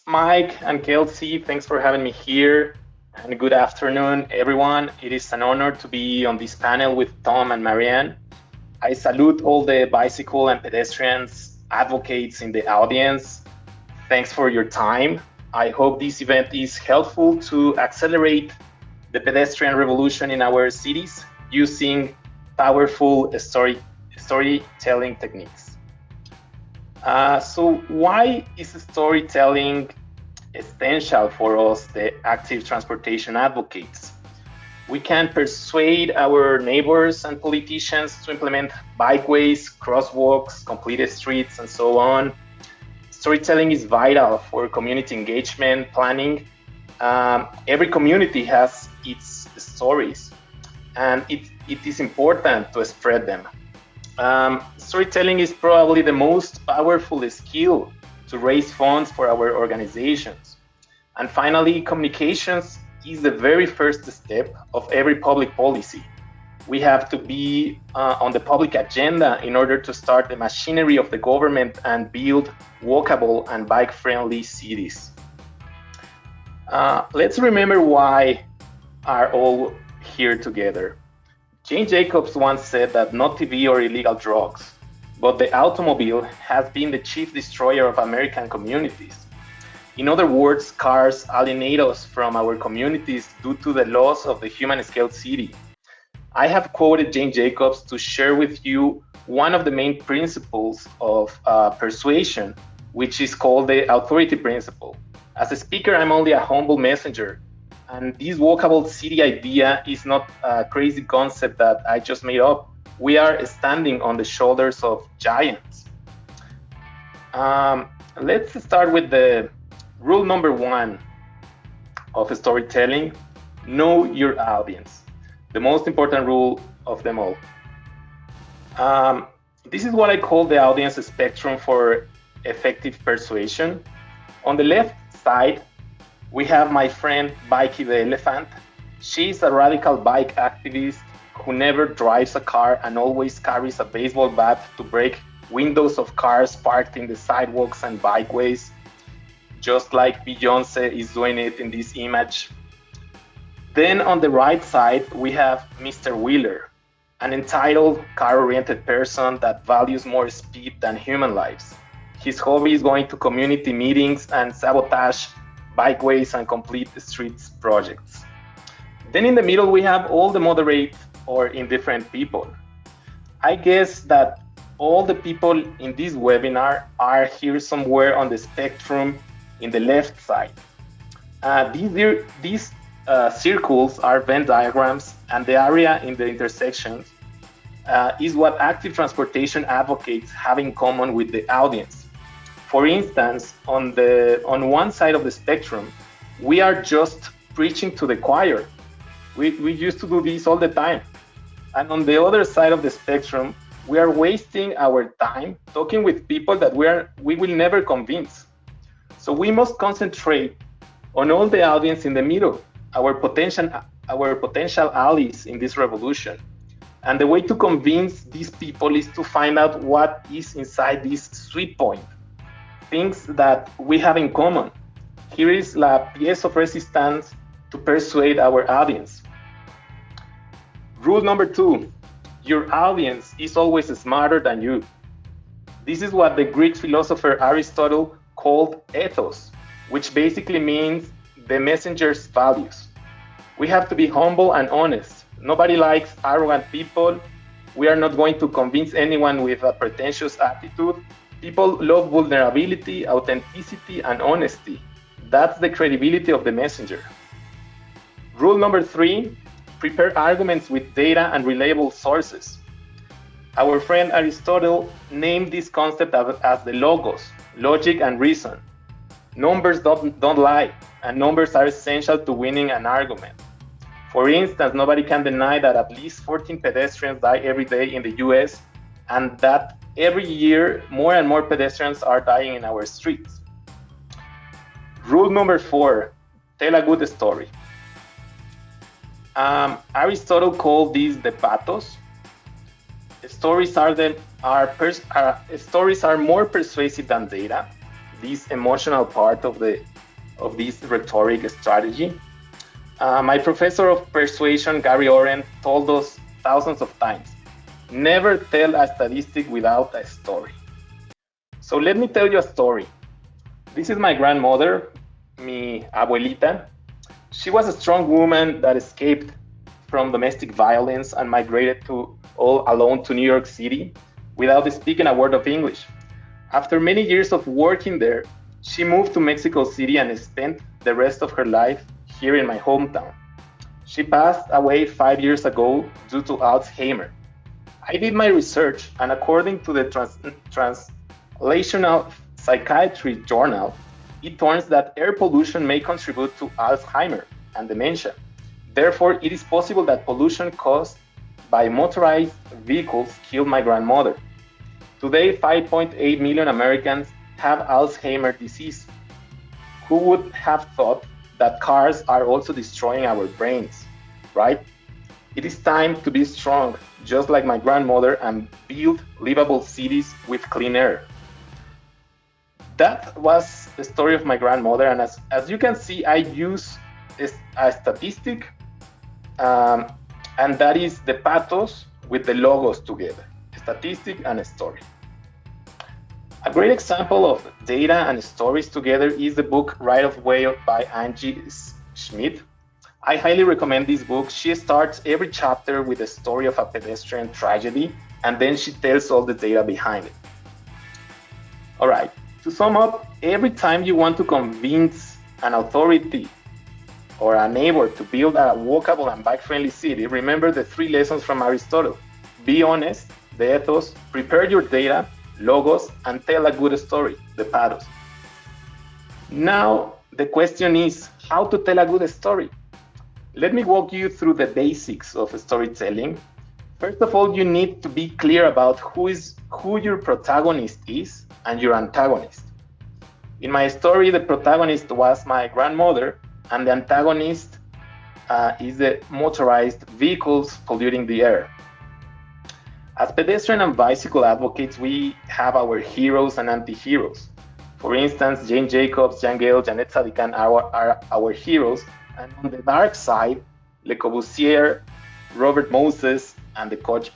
Mike and Kelsey, thanks for having me here. And good afternoon, everyone. It is an honor to be on this panel with Tom and Marianne. I salute all the bicycle and pedestrians advocates in the audience. Thanks for your time. I hope this event is helpful to accelerate the pedestrian revolution in our cities using powerful storytelling techniques. So why is storytelling essential for us, the active transportation advocates? We can persuade our neighbors and politicians to implement bikeways, crosswalks, completed streets, and so on. Storytelling is vital for community engagement planning. Every community has its stories, and it is important to spread them. Storytelling is probably the most powerful skill to raise funds for our organizations. And finally, communications is the very first step of every public policy. We have to be on the public agenda in order to start the machinery of the government and build walkable and bike-friendly cities. Let's remember why are all here together. Jane Jacobs once said that not TV or illegal drugs, but the automobile has been the chief destroyer of American communities. In other words, cars alienate us from our communities due to the loss of the human scale city. I have quoted Jane Jacobs to share with you one of the main principles of persuasion, which is called the authority principle. As a speaker, I'm only a humble messenger. And this walkable city idea is not a crazy concept that I just made up. We are standing on the shoulders of giants. Let's start with the rule number one of storytelling: know your audience. The most important rule of them all. This is what I call the audience spectrum for effective persuasion. On the left side, we have my friend Bikey the Elephant. She's a radical bike activist who never drives a car and always carries a baseball bat to break windows of cars parked in the sidewalks and bikeways, just like Beyonce is doing it in this image. Then on the right side, we have Mr. Wheeler, an entitled, car-oriented person that values more speed than human lives. His hobby is going to community meetings and sabotage bikeways and complete streets projects. Then in the middle, we have all the moderate or indifferent people. I guess that all the people in this webinar are here somewhere on the spectrum in the left side. These circles are Venn diagrams, and the area in the intersections is what active transportation advocates have in common with the audience. For instance, on one side of the spectrum, we are just preaching to the choir. We used to do this all the time. And on the other side of the spectrum, we are wasting our time talking with people that we will never convince. So we must concentrate on all the audience in the middle, our potential allies in this revolution. And the way to convince these people is to find out what is inside this sweet point, things that we have in common. Here is la pièce of resistance to persuade our audience. Rule number two: your audience is always smarter than you. This is what the Greek philosopher Aristotle called ethos, which basically means the messenger's values. We have to be humble and honest. Nobody likes arrogant people. We are not going to convince anyone with a pretentious attitude. People love vulnerability, authenticity, and honesty. That's the credibility of the messenger. Rule number three: prepare arguments with data and reliable sources. Our friend Aristotle named this concept as the logos, logic and reason. Numbers don't lie, and numbers are essential to winning an argument. For instance, nobody can deny that at least 14 pedestrians die every day in the US, and that every year more and more pedestrians are dying in our streets. Rule number four: tell a good story. Aristotle called this the Pathos. Stories are more persuasive than data. this emotional part of this rhetoric strategy. My professor of persuasion, Gary Oren, told us thousands of times, never tell a statistic without a story. So let me tell you a story. This is my grandmother, mi abuelita. She was a strong woman that escaped from domestic violence and migrated all alone to New York City without speaking a word of English. After many years of working there, she moved to Mexico City and spent the rest of her life here in my hometown. She passed away 5 years ago due to Alzheimer. I did my research, and according to the Translational Psychiatry Journal, it turns that air pollution may contribute to Alzheimer and dementia. Therefore, it is possible that pollution caused by motorized vehicles killed my grandmother. Today, 5.8 million Americans have Alzheimer's disease. Who would have thought that cars are also destroying our brains, right? It is time to be strong, just like my grandmother, and build livable cities with clean air. That was the story of my grandmother, and as you can see, I use a statistic, and that is the pathos with the logos together, a statistic and a story. A great example of data and stories together is the book Right of Way by Angie Schmidt. I highly recommend this book. She starts every chapter with a story of a pedestrian tragedy, and then she tells all the data behind it. All right, to sum up, every time you want to convince an authority or a neighbor to build a walkable and bike-friendly city, remember the 3 lessons from Aristotle. Be honest, the ethos, prepare your data, logos, and tell a good story, the pathos. Now, the question is, how to tell a good story? Let me walk you through the basics of storytelling. First of all, you need to be clear about who your protagonist is and your antagonist. In my story, the protagonist was my grandmother, and the antagonist is the motorized vehicles polluting the air. As pedestrian and bicycle advocates, we have our heroes and anti-heroes. For instance, Jane Jacobs, Jan Gehl, Janet Sadikan are our heroes, and on the dark side, Le Corbusier, Robert Moses, and the Koch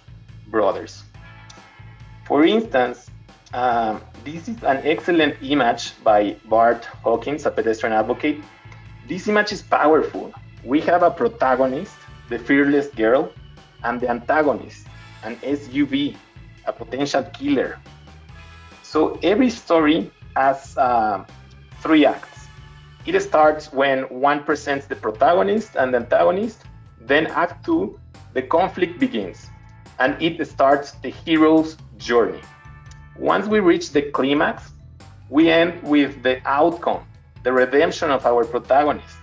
brothers. For instance, this is an excellent image by Bart Hawkins, a pedestrian advocate. This image is powerful. We have a protagonist, the fearless girl, and the antagonist, an SUV, a potential killer. So every story has 3 acts. It starts when one presents the protagonist and the antagonist. Then Act 2, the conflict begins, and it starts the hero's journey. Once we reach the climax, we end with the outcome, the redemption of our protagonist.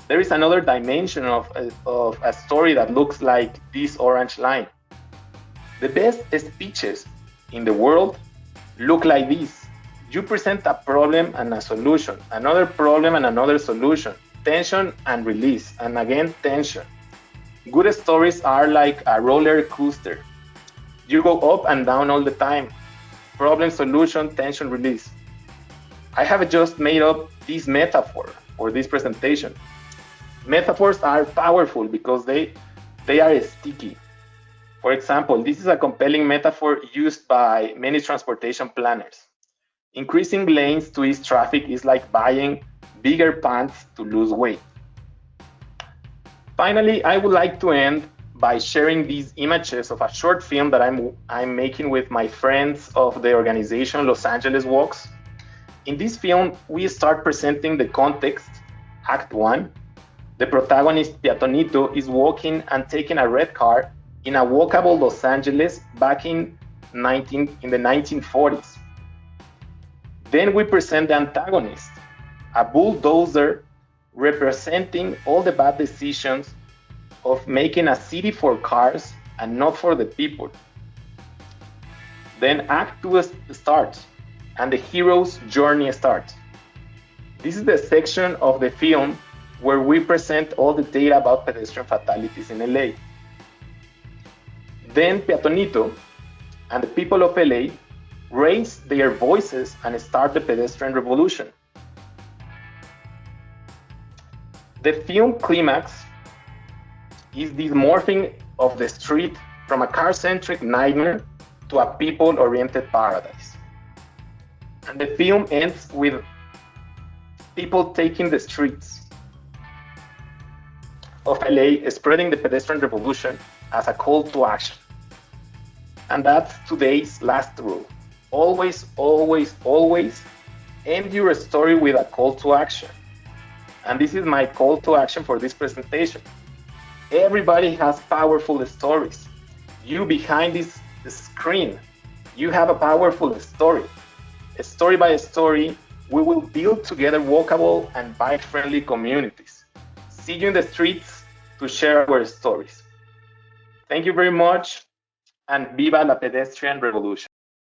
There is another dimension of a story that looks like this orange line. The best speeches in the world look like this. You present a problem and a solution, another problem and another solution, tension and release, and again tension. Good stories are like a roller coaster. You go up and down all the time. Problem, solution, tension, release. I have just made up this metaphor for this presentation. Metaphors are powerful because they are sticky. For example, this is a compelling metaphor used by many transportation planners. Increasing lanes to ease traffic is like buying bigger pants to lose weight. Finally, I would like to end by sharing these images of a short film that I'm making with my friends of the organization Los Angeles Walks. In this film, we start presenting the context, Act 1. The protagonist, Piatonito, is walking and taking a red car in a walkable Los Angeles back in the 1940s. Then we present the antagonist, a bulldozer representing all the bad decisions of making a city for cars and not for the people. Then Act 2 starts, and the hero's journey starts. This is the section of the film where we present all the data about pedestrian fatalities in LA. Then Piatonito and the people of LA raise their voices and start the pedestrian revolution. The film climax is this morphing of the street from a car-centric nightmare to a people-oriented paradise. And the film ends with people taking the streets of LA, spreading the pedestrian revolution as a call to action. And that's today's last rule. Always, always, always end your story with a call to action. And this is my call to action for this presentation. Everybody has powerful stories. You behind this screen, you have a powerful story. Story by story, we will build together walkable and bike-friendly communities. See you in the streets to share our stories. Thank you very much, and viva la pedestrian revolution.